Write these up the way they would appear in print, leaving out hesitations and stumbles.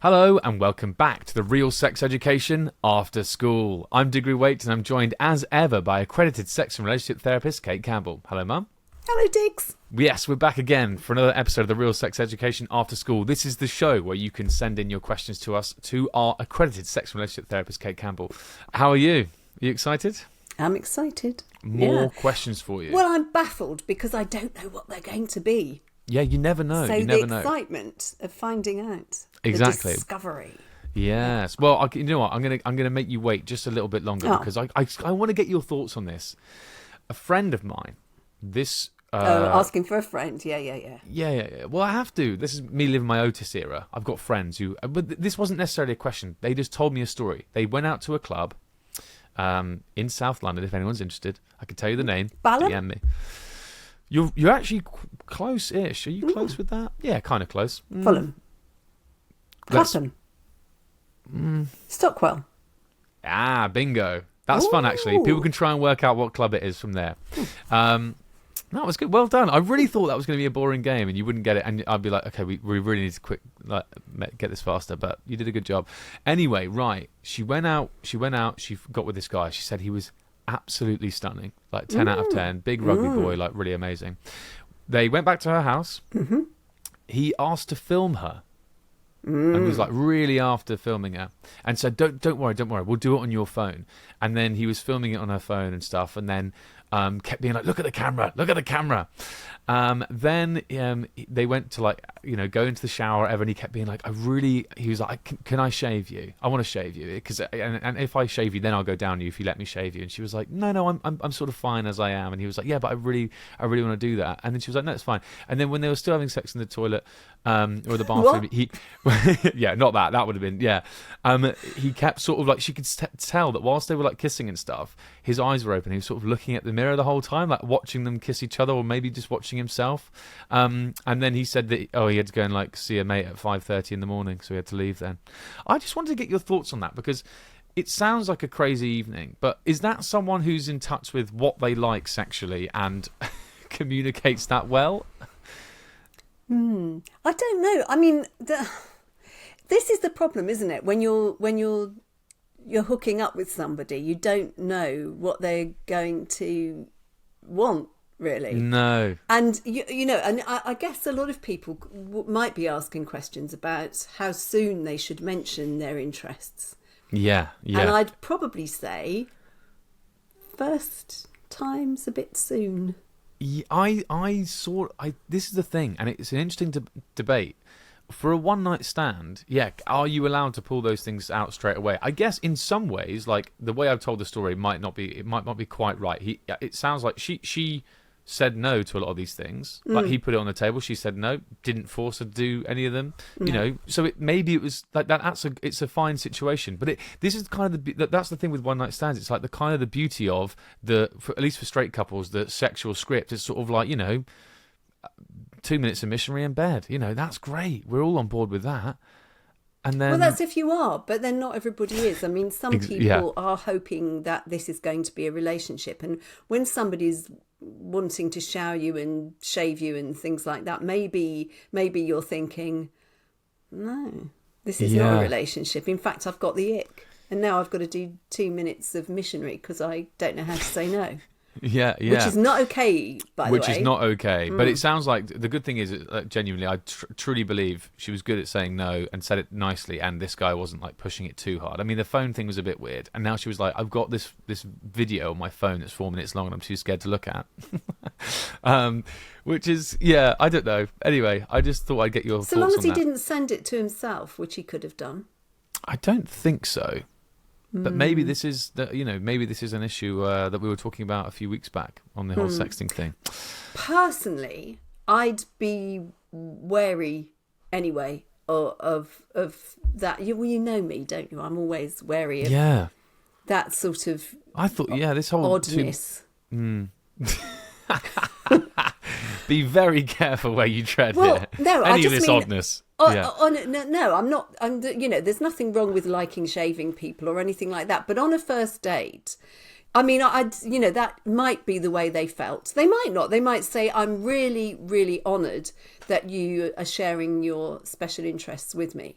Hello and welcome back to the Real Sex Education After School. I'm Diggory Waite and I'm joined as ever by accredited sex and relationship therapist Cate Campbell. Hello, Mum. Hello, Diggs. Yes, we're back again for another episode of the Real Sex Education After School. This is the show where you can send in your questions to us, to our accredited sex and relationship therapist Cate Campbell. How are you? Are you excited? I'm excited. More questions for you. Well, I'm baffled because I don't know what they're going to be. Yeah, you never know. So you the never know. excitement of finding out. Exactly. The discovery. Yes. Well, you know what? I'm gonna make you wait just a little bit longer because I want to get your thoughts on this. A friend of mine, asking for a friend. Yeah. Well, I have to. This is me living my Otis era. I've got friends who, but this wasn't necessarily a question. They just told me a story. They went out to a club in South London. If anyone's interested, I can tell you the name. Balham? DM me. You're actually close-ish. Are you close with that? Yeah, kind of close. Fulham. Clapham. Stockwell. Bingo. That's fun, actually. People can try and work out what club it is from there. That was good. Well done. I really thought that was going to be a boring game and you wouldn't get it. And I'd be like, okay, we really need to get this faster. But you did a good job. Anyway, right. She went out. She got with this guy. She said he was absolutely stunning. Like 10 out of 10. Big rugby boy, like really amazing. They went back to her house. Mm-hmm. He asked to film her. And was like really after filming her and said, don't worry, we'll do it on your phone. And then he was filming it on her phone and stuff, and then kept being like, look at the camera. Then they went to go into the shower or whatever, and he kept being like, he was like, can I shave you? I want to shave you, because and if I shave you, then I'll go down you if you let me shave you. And she was like, no, I'm sort of fine as I am. And he was like, yeah, but I really want to do that. And then she was like, no, it's fine. And then when they were still having sex in the toilet or the bathroom, he yeah, not that would have been, yeah. He kept sort of like, she could tell that whilst they were like kissing and stuff, his eyes were open. He was sort of looking at the mirror the whole time, like watching them kiss each other, or maybe just watching himself. And then he said that he had to go and like see a mate at 5:30 in the morning, so he had to leave then. I just wanted to get your thoughts on that, because it sounds like a crazy evening, but is that someone who's in touch with what they like sexually and communicates that well? I don't know. I mean, this is the problem, isn't it? When you're hooking up with somebody, you don't know what they're going to want, really. No. And and I guess a lot of people might be asking questions about how soon they should mention their interests. Yeah. And I'd probably say first time's a bit soon. Yeah, this is the thing, and it's an interesting debate. For a one-night stand, are you allowed to pull those things out straight away? I guess in some ways, like the way I've told the story might not be quite right. It sounds like she said no to a lot of these things. Like he put it on the table, she said no, didn't force her to do any of them. No. So maybe it was like that. It's a fine situation, but this is kind of that's the thing with one-night stands. It's like the kind of the beauty of at least for straight couples, the sexual script is sort of like 2 minutes of missionary in bed. That's great. We're all on board with that. And then, well, that's if you are, but then not everybody is. I mean, some people are hoping that this is going to be a relationship, and when somebody's wanting to shower you and shave you and things like that, maybe you're thinking, no, this is not a relationship. In fact, I've got the ick, and now I've got to do 2 minutes of missionary because I don't know how to say no. Yeah. Which is not okay, by the way. Which is not okay. But it sounds like the good thing is, genuinely, I truly believe she was good at saying no and said it nicely, and this guy wasn't like pushing it too hard. I mean, the phone thing was a bit weird, and now she was like, I've got this video on my phone that's 4 minutes long and I'm too scared to look at. Which is, I don't know. Anyway, I just thought I'd get your thoughts on that. So long as he didn't send it to himself, which he could have done. I don't think so. But maybe this is an issue that we were talking about a few weeks back on the whole sexting thing. Personally, I'd be wary anyway of that. You know me, don't you? I'm always wary of that sort of. I thought, this whole oddness. Be very careful where you tread here. No, Any of this oddness. No, I'm not. There's nothing wrong with liking shaving people or anything like that. But on a first date, I mean, that might be the way they felt. They might not. They might say, I'm really, really honoured that you are sharing your special interests with me.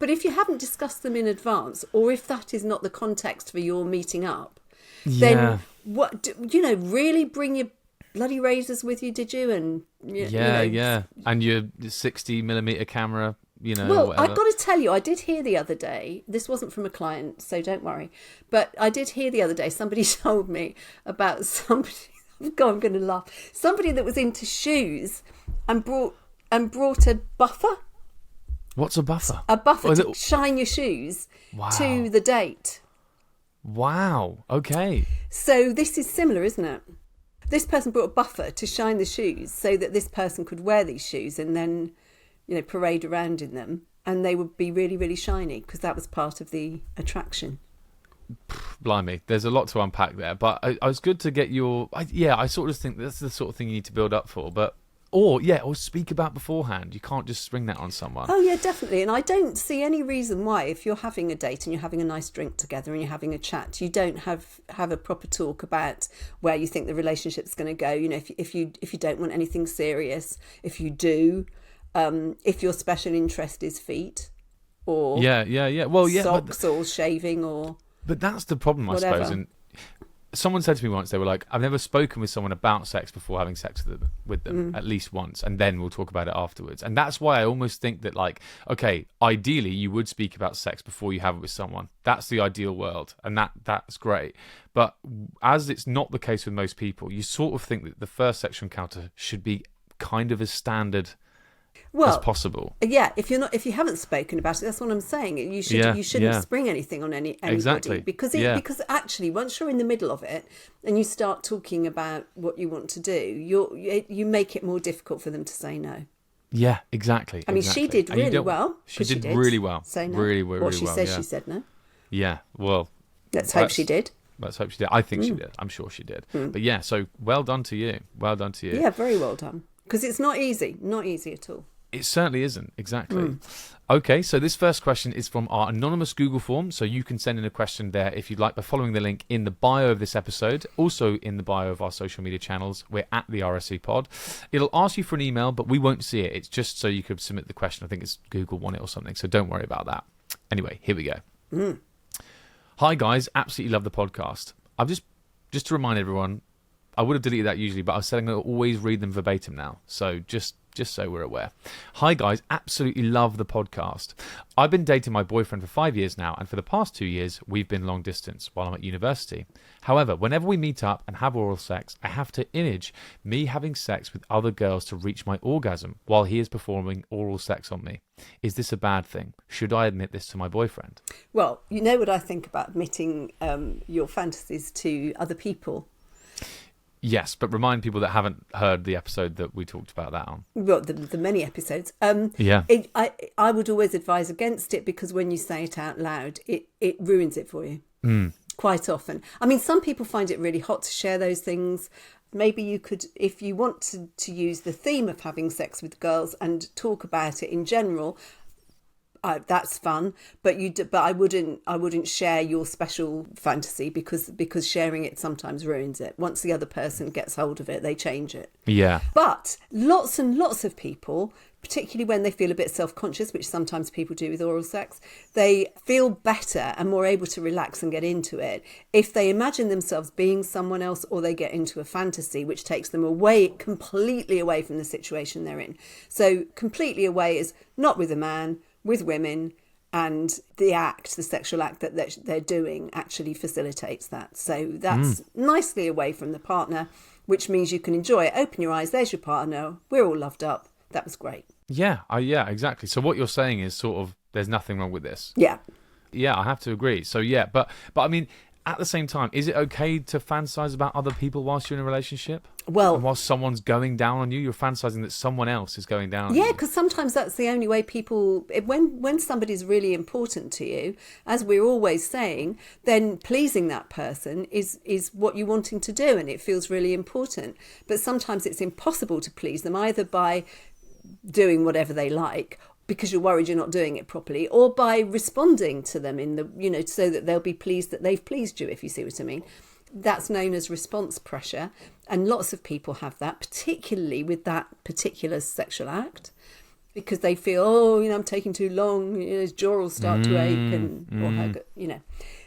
But if you haven't discussed them in advance, or if that is not the context for your meeting up, then really bring your bloody razors with you, did you? And and your 60mm camera, Well, whatever. I've got to tell you, I did hear the other day, this wasn't from a client, so don't worry, but I did hear the other day, somebody told me about somebody, God, I'm going to laugh, somebody that was into shoes and brought a buffer. What's a buffer? A buffer to shine your shoes to the date. Wow. Okay. So this is similar, isn't it? This person brought a buffer to shine the shoes so that this person could wear these shoes and then, parade around in them, and they would be really, really shiny because that was part of the attraction. Blimey, there's a lot to unpack there, but I was good to get I sort of think that's the sort of thing you need to build up for, but or speak about beforehand. You can't just spring that on someone. Oh yeah, definitely. And I don't see any reason why, if you're having a date and you're having a nice drink together and you're having a chat, you don't have a proper talk about where you think the relationship's going to go. If you don't want anything serious, if you do, if your special interest is feet or socks or shaving or but that's the problem, whatever. I suppose. And someone said to me once, they were like, I've never spoken with someone about sex before having sex with them at least once, and then we'll talk about it afterwards. And that's why I almost think that, like, okay, ideally you would speak about sex before you have it with someone. That's the ideal world, and that's great. But as it's not the case with most people, you sort of think that the first sexual encounter should be kind of as standard as possible. Yeah, if you haven't spoken about it, that's what I'm saying. You shouldn't spring anything on anybody. Exactly. Because actually once you're in the middle of it and you start talking about what you want to do, you make it more difficult for them to say no. Yeah, exactly. I mean, she did really well. She did really well. Say no. Really, really, well. She well. says she said no. Yeah. Well, let's hope she did. Let's hope she did. I think she did. I'm sure she did. But yeah, so well done to you. Well done to you. Yeah, very well done. Because it's not easy. Not easy at all. It certainly isn't, exactly. Okay, so this first question is from our anonymous Google form, so you can send in a question there if you'd like by following the link in the bio of this episode, also in the bio of our social media channels. We're at the RSC Pod. It'll ask you for an email, but we won't see it. It's just so you could submit the question. I think it's Google Want It or something, so don't worry about that. Anyway, here we go. Hi guys, absolutely love the podcast. I've just to remind everyone, I would have deleted that usually, but I was saying I'll always read them verbatim now, so just so we're aware. Hi guys, absolutely love the podcast. I've been dating my boyfriend for 5 years now, and for the past 2 years we've been long distance while I'm at university. However, whenever we meet up and have oral sex, I have to image me having sex with other girls to reach my orgasm while he is performing oral sex on me. Is this a bad thing? Should I admit this to my boyfriend? Well, you know what I think about admitting your fantasies to other people. Yes, but remind people that haven't heard the episode that we talked about that on. Well, the many episodes. I would always advise against it because when you say it out loud, it ruins it for you. Quite often. I mean, some people find it really hot to share those things. Maybe you could, if you want to use the theme of having sex with girls and talk about it in general, that's fun, but I wouldn't share your special fantasy because sharing it sometimes ruins it. Once the other person gets hold of it, they change it. Yeah. But lots and lots of people, particularly when they feel a bit self-conscious, which sometimes people do with oral sex, they feel better and more able to relax and get into it if they imagine themselves being someone else, or they get into a fantasy which takes them completely away from the situation they're in. So completely away is not with a man, with women, and the sexual act that they're doing actually facilitates that. So that's nicely away from the partner, which means you can enjoy it. Open your eyes, there's your partner, we're all loved up. That was great. Yeah, exactly. So what you're saying is sort of there's nothing wrong with this. Yeah. Yeah, I have to agree. So yeah, but I mean, at the same time, is it okay to fantasize about other people whilst you're in a relationship? Well, and whilst someone's going down on you, you're fantasizing that someone else is going down on you. Yeah, because sometimes that's the only way people, when somebody's really important to you, as we're always saying, then pleasing that person is what you're wanting to do, and it feels really important. But sometimes it's impossible to please them, either by doing whatever they like because you're worried you're not doing it properly, or by responding to them so that they'll be pleased that they've pleased you, if you see what I mean. That's known as response pressure, and lots of people have that, particularly with that particular sexual act. because they feel, oh, I'm taking too long, his jaw will start to ache, or her,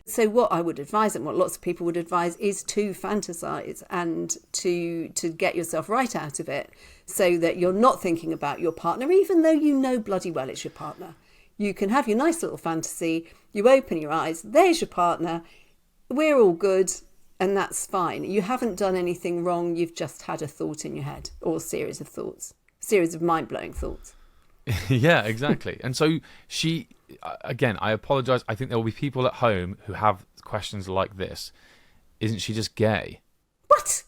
So what I would advise, and what lots of people would advise, is to fantasize and to get yourself right out of it, so that you're not thinking about your partner, even though you know bloody well it's your partner. You can have your nice little fantasy, you open your eyes, there's your partner, we're all good, and that's fine. You haven't done anything wrong, you've just had a thought in your head, or a series of thoughts, series of mind-blowing thoughts. Yeah, exactly. And so she, again, I apologise. I think there will be people at home who have questions like this. Isn't she just gay? What?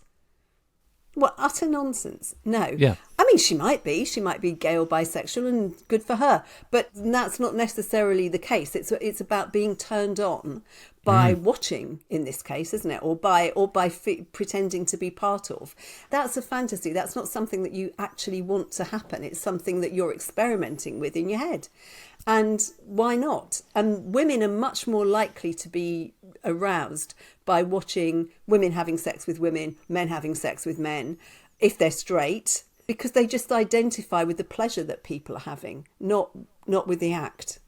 What utter nonsense. No. Yeah. I mean, she might be gay or bisexual, and good for her. But that's not necessarily the case. It's about being turned on by watching, in this case, isn't it? Or by pretending to be part of. That's a fantasy. That's not something that you actually want to happen. It's something that you're experimenting with in your head. And why not? And women are much more likely to be aroused by watching women having sex with women, men having sex with men, if they're straight, because they just identify with the pleasure that people are having, not with the act.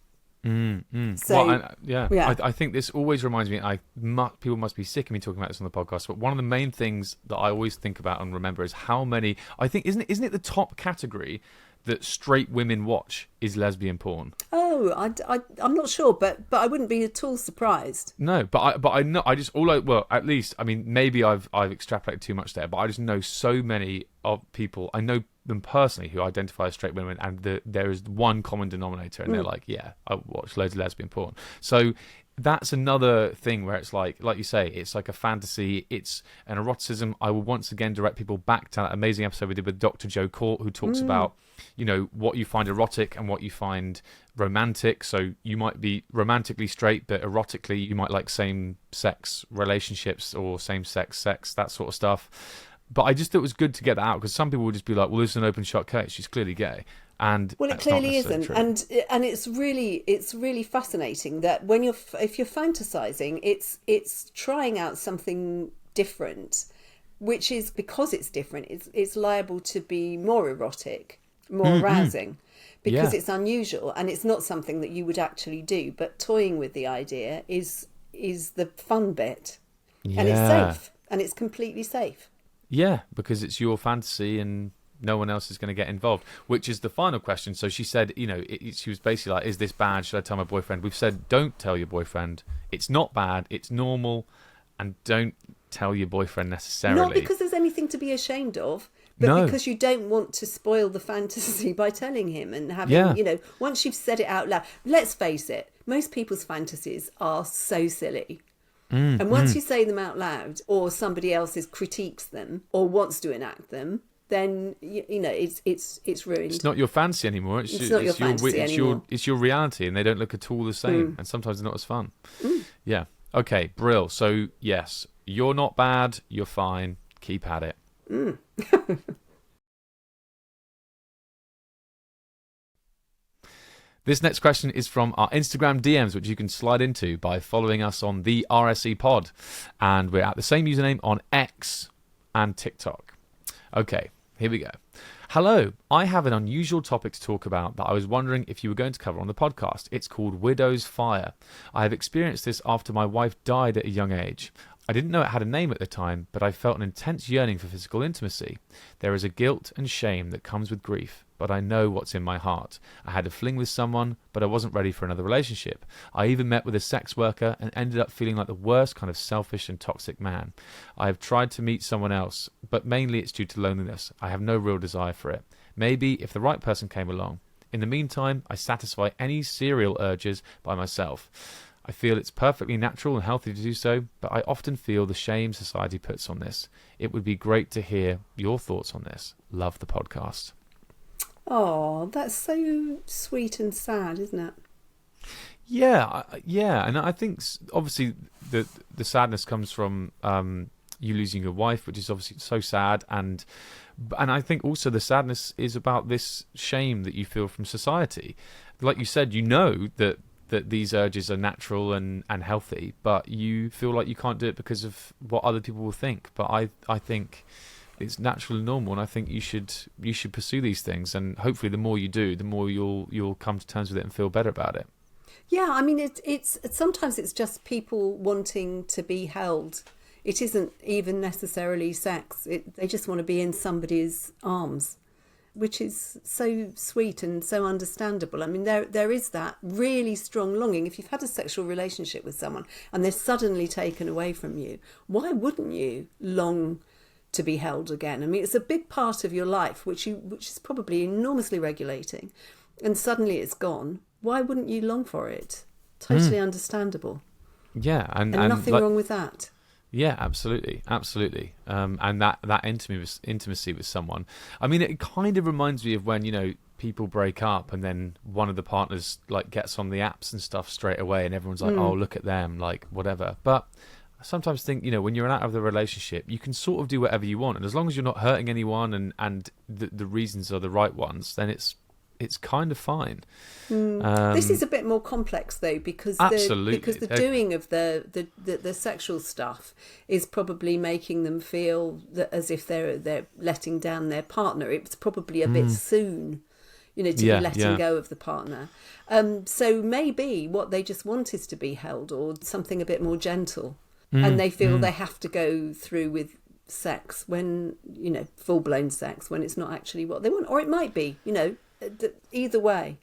So, I think this always reminds me. People must be sick of me talking about this on the podcast. But one of the main things that I always think about and remember is how many. I think isn't it the top category that straight women watch is lesbian porn? Oh, I'm not sure, but I wouldn't be at all surprised. No, but I know. At least, I mean, maybe I've extrapolated too much there, but I just know so many of people. I know them personally who identify as straight women, and there is one common denominator, and they're like, yeah, I watch loads of lesbian porn. So that's another thing where it's like you say, it's like a fantasy, it's an eroticism. I will once again direct people back to that amazing episode we did with Dr. Joe Court, who talks about, what you find erotic and what you find romantic. So you might be romantically straight, but erotically you might like same-sex relationships or same-sex sex, that sort of stuff. But I just thought it was good to get that out, because some people would just be like, well, this is an open shut case, she's clearly gay. And well, it clearly isn't, true. and it's really fascinating that if you're fantasizing, it's trying out something different, which is, because it's different, it's liable to be more erotic, more arousing, because it's unusual and it's not something that you would actually do. But toying with the idea is the fun bit, and it's safe, and it's completely safe. Yeah, because it's your fantasy and no one else is going to get involved, which is the final question. So she said, she was basically like, is this bad? Should I tell my boyfriend? We've said, don't tell your boyfriend. It's not bad. It's normal. And don't tell your boyfriend necessarily. Not because there's anything to be ashamed of, but because you don't want to spoil the fantasy by telling him and having, once you've said it out loud. Let's face it, most people's fantasies are so silly. And once you say them out loud, or somebody else critiques them or wants to enact them, then it's ruined. It's not your fantasy anymore. It's not your fantasy anymore. It's your reality, and they don't look at all the same, and sometimes they're not as fun. Yeah. Okay, brill. So yes, you're not bad. You're fine. Keep at it. This next question is from our Instagram DMs, which you can slide into by following us on the RSE Pod. And we're at the same username on X and TikTok. Okay, here we go. Hello, I have an unusual topic to talk about that I was wondering if you were going to cover on the podcast. It's called Widow's Fire. I have experienced this after my wife died at a young age. I didn't know it had a name at the time, but I felt an intense yearning for physical intimacy. There is a guilt and shame that comes with grief, but I know what's in my heart. I had a fling with someone, but I wasn't ready for another relationship. I even met with a sex worker and ended up feeling like the worst kind of selfish and toxic man. I have tried to meet someone else, but mainly it's due to loneliness. I have no real desire for it. Maybe if the right person came along. In the meantime, I satisfy any serial urges by myself. I feel it's perfectly natural and healthy to do so, but I often feel the shame society puts on this. It would be great to hear your thoughts on this. Love the podcast. Oh, that's so sweet and sad, isn't it? Yeah, and I think obviously the sadness comes from you losing your wife, which is obviously so sad, and I think also the sadness is about this shame that you feel from society. Like you said, that these urges are natural and healthy, but you feel like you can't do it because of what other people will think. But I think it's natural and normal, and I think you should pursue these things, and hopefully the more you do, the more you'll come to terms with it and feel better about it. Yeah, I mean, it's sometimes it's just people wanting to be held. It isn't even necessarily sex. They just want to be in somebody's arms, which is so sweet and so understandable. I mean, there is that really strong longing. If you've had a sexual relationship with someone and they're suddenly taken away from you, why wouldn't you long to be held again? I mean, it's a big part of your life, which is probably enormously regulating, and suddenly it's gone. Why wouldn't you long for it? Totally understandable. Yeah, and nothing wrong with that. Yeah, absolutely. And that intimacy with someone. I mean, it kind of reminds me of when, you know, people break up and then one of the partners like gets on the apps and stuff straight away, and everyone's like, oh, look at them, like whatever. But I sometimes think, you know, when you're out of the relationship, you can sort of do whatever you want, and as long as you're not hurting anyone and the reasons are the right ones, then it's kind of fine. This is a bit more complex though, because the doing of the sexual stuff is probably making them feel that as if they're letting down their partner. It's probably a bit soon, you know, to be letting go of the partner. So maybe what they just want is to be held, or something a bit more gentle, and they feel they have to go through with sex when, you know, full-blown sex, when it's not actually what they want. Or it might be, you know, either way,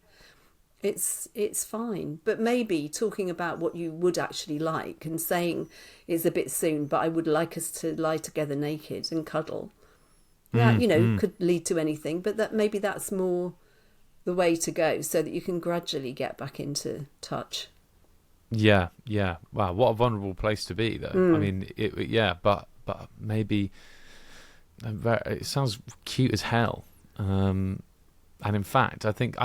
it's fine. But maybe talking about what you would actually like and saying it's a bit soon, but I would like us to lie together naked and cuddle. That, you know, could lead to anything, but that's more the way to go, so that you can gradually get back into touch. Yeah. Wow, what a vulnerable place to be, though. I mean, but maybe it sounds cute as hell. And in fact, I think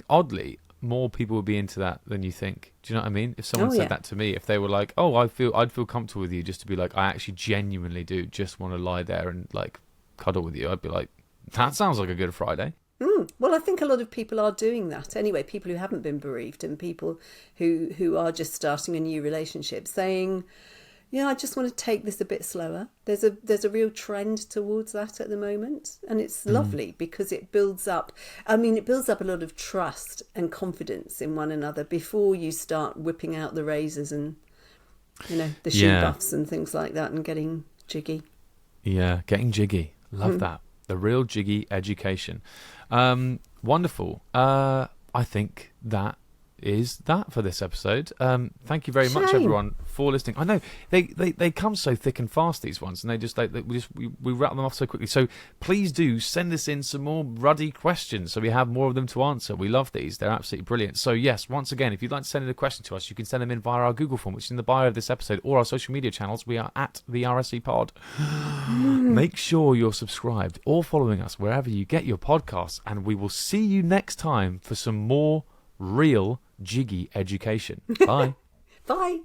oddly, more people would be into that than you think. Do you know what I mean? If someone said that to me, if they were like, "Oh, I'd feel comfortable with you," just to be like, "I actually genuinely do just want to lie there and like cuddle with you," I'd be like, "That sounds like a good Friday." Well, I think a lot of people are doing that anyway. People who haven't been bereaved, and people who are just starting a new relationship, saying, "Yeah, I just want to take this a bit slower." There's a real trend towards that at the moment, and it's lovely because it builds up. I mean, it builds up a lot of trust and confidence in one another before you start whipping out the razors and, you know, the shoe buffs and things like that, and getting jiggy. Yeah, getting jiggy. Love that. The real jiggy education. Wonderful. I think that is that for this episode. Thank you very much, everyone, for listening. I know they come so thick and fast, these ones, and we wrap them off so quickly. So please do send us in some more ruddy questions so we have more of them to answer. We love these; they're absolutely brilliant. So yes, once again, if you'd like to send in a question to us, you can send them in via our Google form, which is in the bio of this episode, or our social media channels. We are at the RSC Pod. Make sure you're subscribed or following us wherever you get your podcasts, and we will see you next time for some more real jiggy education. Bye. Bye.